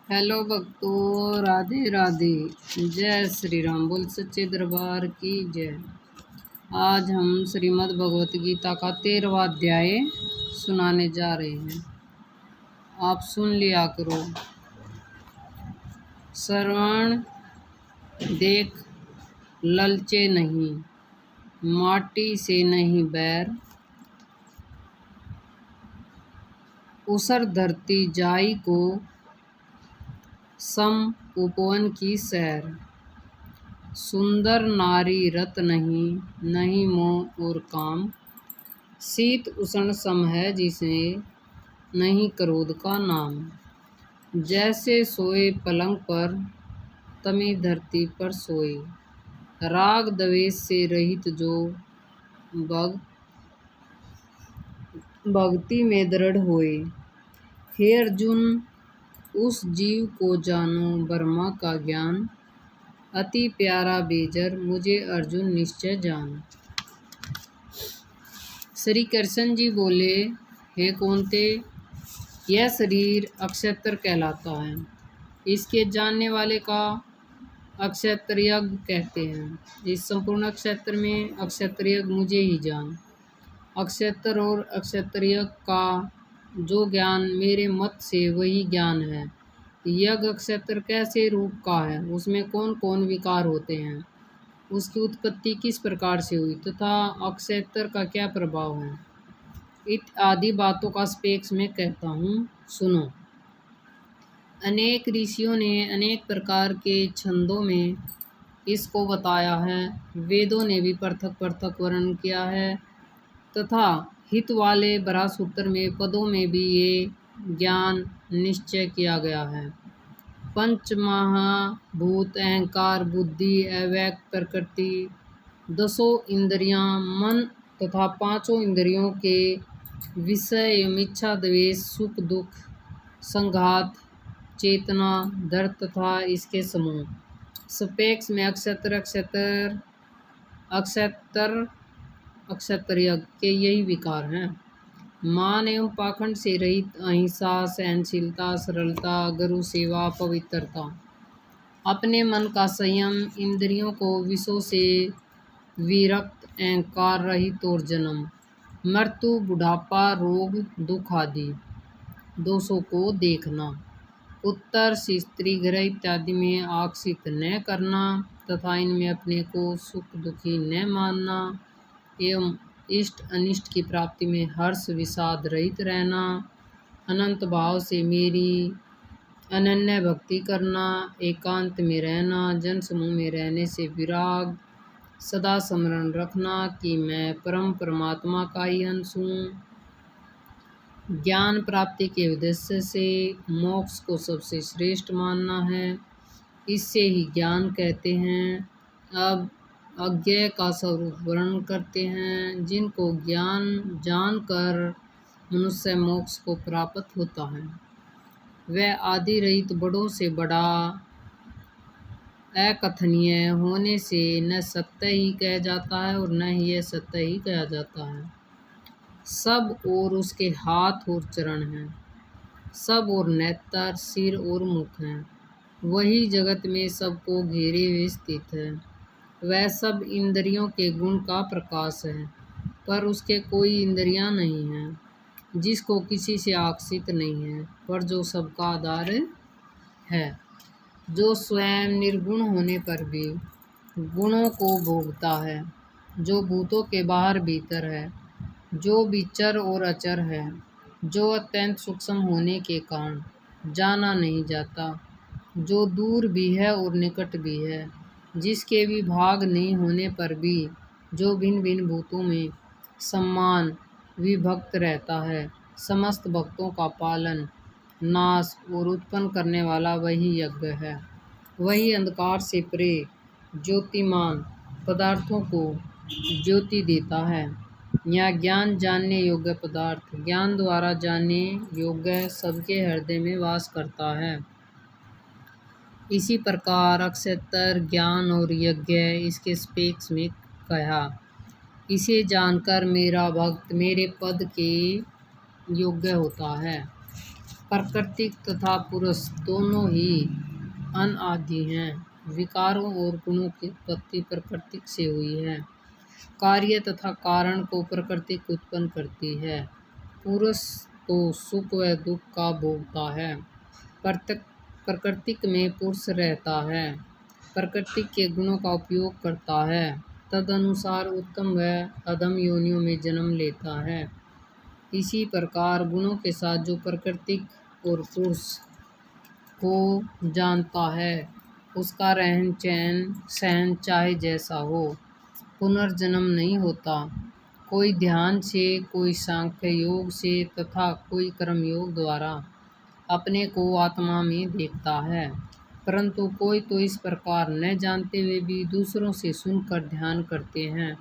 Hello भक्तों, राधे राधे। जय श्री राम। बोल सच्चे दरबार की जय। आज हम श्रीमद् भगवत गीता का 13वां अध्याय सुनाने जा रहे हैं। आप सुन लिया करो। श्रवण देख ललचे नहीं, माटी से नहीं बैर, उसर धरती जाई को सम उपवन की सैर। सुंदर नारी रत नहीं, नहीं मोह और काम, शीत उष्ण सम है जिसे नहीं क्रोध का नाम। जैसे सोए पलंग पर तमी धरती पर सोए, राग द्वेष से रहित जो भक्ति में दृढ़ होए। हे अर्जुन, उस जीव को जानो ब्रह्मा का ज्ञान, अति प्यारा बेजर मुझे अर्जुन निश्चय जान। श्री कृष्ण जी बोले, हे कौन्ते, यह शरीर अक्षत्र कहलाता है। इसके जानने वाले का अक्षत्रयज्ञ कहते हैं। इस संपूर्ण अक्षत्र में अक्षत्रयज्ञ मुझे ही जान। अक्षत्र और अक्षत्रयज्ञ का जो ज्ञान मेरे मत से वही ज्ञान है। यज्ञ अक्षत्र कैसे रूप का है, उसमें कौन कौन विकार होते हैं, उसकी उत्पत्ति किस प्रकार से हुई तथा अक्षत्र का क्या प्रभाव है, इत्यादि बातों का स्पेक्स में कहता हूँ, सुनो। अनेक ऋषियों ने अनेक प्रकार के छंदों में इसको बताया है। वेदों ने भी पृथक पृथक वर्णन किया है तथा हित वाले ब्रह्मसूत्र में पदों में भी ये ज्ञान निश्चय किया गया है। पंच महाभूत अहंकार, बुद्धि, अव्यक्त प्रकृति, 10 इंद्रियां, मन तथा 5 इंद्रियों के विषय एवं इच्छा, द्वेष, सुख दुख, संघात, चेतना, धर तथा इसके समूह। स्पेक्स में अक्षत्रयज्ञ के यही विकार हैं। मान एवं पाखंड से रहित अहिंसा, सहनशीलता, सरलता, गुरु सेवा, पवित्रता, अपने मन का संयम, इंद्रियों को विषयों से विरक्त, अहंकार रहित और जन्म, मृत्यु, बुढ़ापा, रोग, दुख आदि दोषों को देखना, उत्तर स्त्री ग्रह इत्यादि में आकर्षित न करना तथा इनमें अपने को सुख दुखी न मानना एवं इष्ट अनिष्ट की प्राप्ति में हर्ष विषाद रहित रहना, अनंत भाव से मेरी अनन्य भक्ति करना, एकांत में रहना, जन समूह में रहने से विराग, सदा स्मरण रखना कि मैं परम परमात्मा का ही अंश हूँ। ज्ञान प्राप्ति के उद्देश्य से मोक्ष को सबसे श्रेष्ठ मानना है, इससे ही ज्ञान कहते हैं। अब अज्ञेय का स्वरूप वर्णन करते हैं। जिनको ज्ञान जानकर मनुष्य मोक्ष को प्राप्त होता है, वह आदि रहित बड़ों से बड़ा, अकथनीय होने से न सत्य ही कहा जाता है और न ही यह सत्य ही कहा जाता है। सब और उसके हाथ और चरण हैं, सब और नेत्र, सिर और मुख हैं। वही जगत में सबको घेरे हुए स्थित है। वह सब इंद्रियों के गुण का प्रकाश है, पर उसके कोई इंद्रियां नहीं हैं, जिसको किसी से आकर्षित नहीं है, पर जो सबका आधार है, जो स्वयं निर्गुण होने पर भी गुणों को भोगता है, जो भूतों के बाहर भीतर है, जो विचर और अचर है, जो अत्यंत सूक्ष्म होने के कारण जाना नहीं जाता, जो दूर भी है और निकट भी है, जिसके भी भाग नहीं होने पर भी जो भिन्न भिन्न भूतों में समान विभक्त रहता है, समस्त भक्तों का पालन, नाश और उत्पन्न करने वाला वही यज्ञ है। वही अंधकार से परे ज्योतिमान पदार्थों को ज्योति देता है। यह ज्ञान जानने योग्य पदार्थ, ज्ञान द्वारा जानने योग्य सबके हृदय में वास करता है। इसी प्रकार अक्षत्र, ज्ञान और यज्ञ इसके स्पेक्स में कहा। इसे जानकर मेरा भक्त मेरे पद के योग्य होता है। प्राकृतिक तथा पुरुष दोनों ही अनादि हैं। विकारों और गुणों की उत्पत्ति प्राकृतिक से हुई है। कार्य तथा कारण को प्रकृति उत्पन्न करती है। पुरुष तो सुख व दुख का भोगता है। प्रकृति में पुरुष रहता है, प्रकृति के गुणों का उपयोग करता है, तदनुसार उत्तम व अधम योनियों में जन्म लेता है। इसी प्रकार गुणों के साथ जो प्रकृति और पुरुष को जानता है, उसका रहन सहन चाहे जैसा हो, पुनर्जन्म नहीं होता। कोई ध्यान से, कोई सांख्य योग से तथा कोई कर्म योग द्वारा अपने को आत्मा में देखता है, परंतु कोई तो इस प्रकार न जानते हुए भी दूसरों से सुनकर ध्यान करते हैं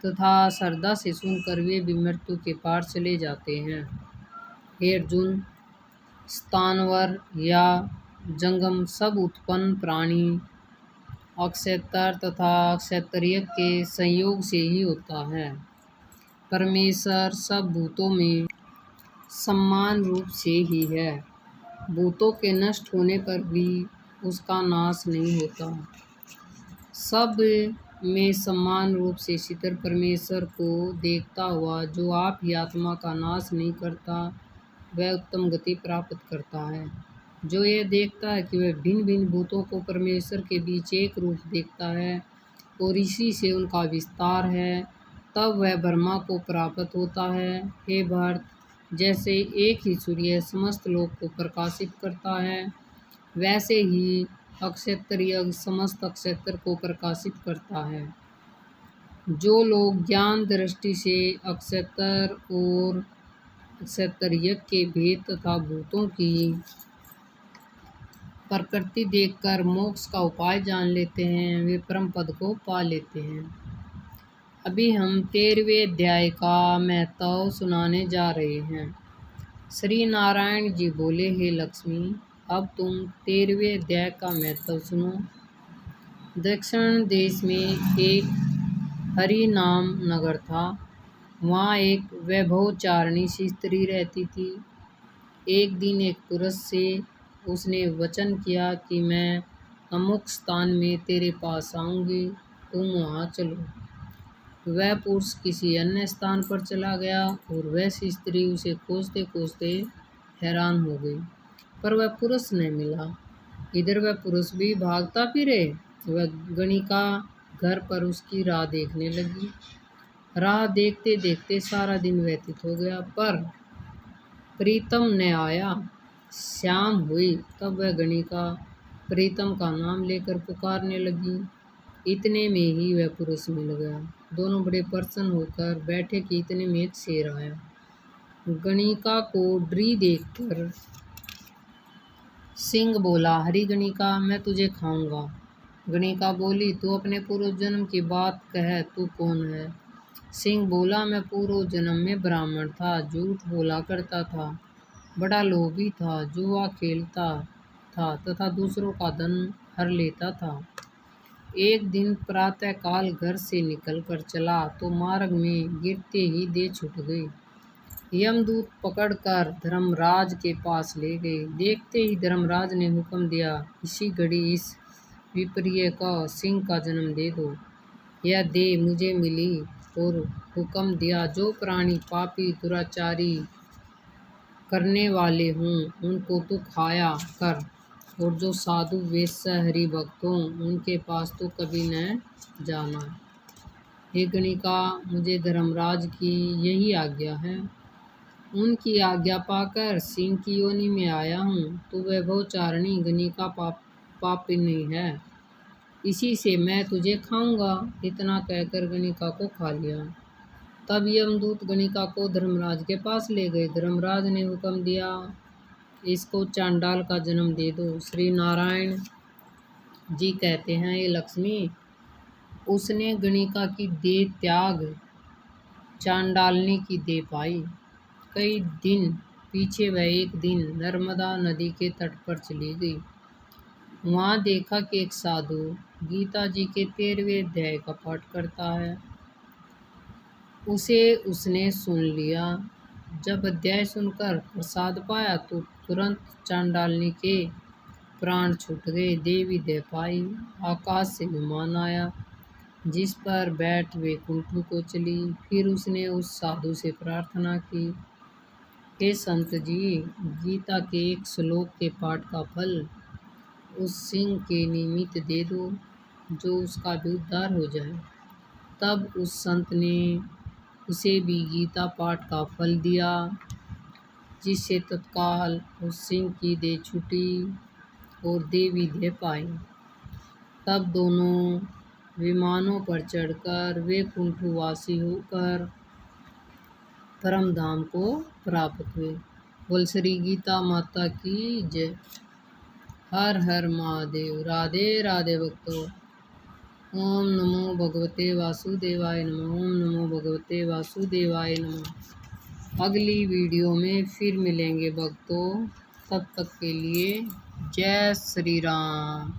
तथा श्रद्धा से सुनकर वे भी मृत्यु के पार चले जाते हैं। हे अर्जुन, स्थानवर या जंगम सब उत्पन्न प्राणी अक्षेत्र तथा क्षेत्रीय के संयोग से ही होता है। परमेश्वर सब भूतों में समान रूप से ही है। भूतों के नष्ट होने पर भी उसका नाश नहीं होता। सब में समान रूप से स्थित परमेश्वर को देखता हुआ जो आप ही आत्मा का नाश नहीं करता, वह उत्तम गति प्राप्त करता है। जो यह देखता है कि वह भिन्न भिन्न भूतों को परमेश्वर के बीच एक रूप देखता है और इसी से उनका विस्तार है, तब वह ब्रह्मा को प्राप्त होता है। हे भरत, जैसे एक ही सूर्य समस्त लोक को प्रकाशित करता है, वैसे ही अक्षेत्रीय समस्त अक्षेत्र को प्रकाशित करता है। जो लोग ज्ञान दृष्टि से अक्षेत्र और क्षेत्रीय के भेद तथा भूतों की प्रकृति देखकर मोक्ष का उपाय जान लेते हैं, वे परम पद को पा लेते हैं। अभी हम 13वें अध्याय का महत्व सुनाने जा रहे हैं। श्री नारायण जी बोले, हे लक्ष्मी, अब तुम 13वें अध्याय का महत्व सुनो। दक्षिण देश में एक हरि नाम नगर था। वहाँ एक वैभवचारिणी सी स्त्री रहती थी। एक दिन एक पुरुष से उसने वचन किया कि मैं अमुक स्थान में तेरे पास आऊँगी, तुम वहाँ चलो। वह पुरुष किसी अन्य स्थान पर चला गया और वह स्त्री उसे खोजते खोजते हैरान हो गई, पर वह पुरुष नहीं मिला। इधर वह पुरुष भी भागता फिरे। वह गणिका घर पर उसकी राह देखने लगी। राह देखते देखते सारा दिन व्यतीत हो गया, पर प्रीतम न आया। शाम हुई तब वह गणिका प्रीतम का नाम लेकर पुकारने लगी। इतने में ही वह पुरुष मिल गया। दोनों बड़े प्रसन्न होकर बैठे कि इतने में एक शेर आया। गणिका को डरी देखकर सिंह बोला, हरी गणिका, मैं तुझे खाऊंगा। गणिका बोली, तू अपने पूर्व जन्म की बात कह, तू कौन है? सिंह बोला, मैं पूर्व जन्म में ब्राह्मण था, झूठ बोला करता था, बड़ा लोभी था, जुआ खेलता था तथा दूसरों का धन हर लेता था। एक दिन प्रातःकाल घर से निकलकर चला तो मार्ग में गिरते ही देह छूट गई। यमदूत पकड़कर धर्मराज के पास ले गए। देखते ही धर्मराज ने हुक्म दिया, इसी घड़ी इस विप्रिय का सिंह का जन्म दे दो। यह देह मुझे मिली और हुक्म दिया, जो प्राणी पापी दुराचारी करने वाले हों उनको तो खाया कर, और जो साधु वेश्या हरि भक्त हों उनके पास तो कभी न जाना। हे गणिका, मुझे धर्मराज की यही आज्ञा है। उनकी आज्ञा पाकर सिंह की योनि में आया हूँ। तो वैभवचारिणी गणिका पापी नहीं है, इसी से मैं तुझे खाऊंगा। इतना कहकर गणिका को खा लिया। तब यमदूत गणिका को धर्मराज के पास ले गए। धर्मराज ने हुक्म दिया, इसको चांडाल का जन्म दे दो। श्री नारायण जी कहते हैं, ये लक्ष्मी, उसने गणिका की देह त्याग चांडालनी की देह पाई। कई दिन पीछे वह एक दिन नर्मदा नदी के तट पर चली गई। वहाँ देखा कि एक साधु गीता जी के 13वें अध्याय का पाठ करता है। उसे उसने सुन लिया। जब अध्याय सुनकर प्रसाद पाया तो तुरंत चांडालनी के प्राण छूट गए। देवी दे पाई। आकाश से विमान आया जिस पर बैठ वे कुंठू को चली। फिर उसने उस साधु से प्रार्थना की, हे संत जी, गीता के एक श्लोक के पाठ का फल उस सिंह के निमित्त दे दो जो उसका भी उद्धार हो जाए। तब उस संत ने उसे भी गीता पाठ का फल दिया, जिससे तत्काल उस सिंह की देह छूटी और देवी दे पाई। तब दोनों विमानों पर चढ़कर वे कुंठुवासी होकर परम धाम को प्राप्त हुए। बोल श्री गीता माता की जय। हर हर महादेव। राधे राधे भक्तों। ओम नमो भगवते वासुदेवाय नमः। ओम नमो भगवते वासुदेवाय नमः। अगली वीडियो में फिर मिलेंगे भक्तों। तब तक के लिए जय श्री राम।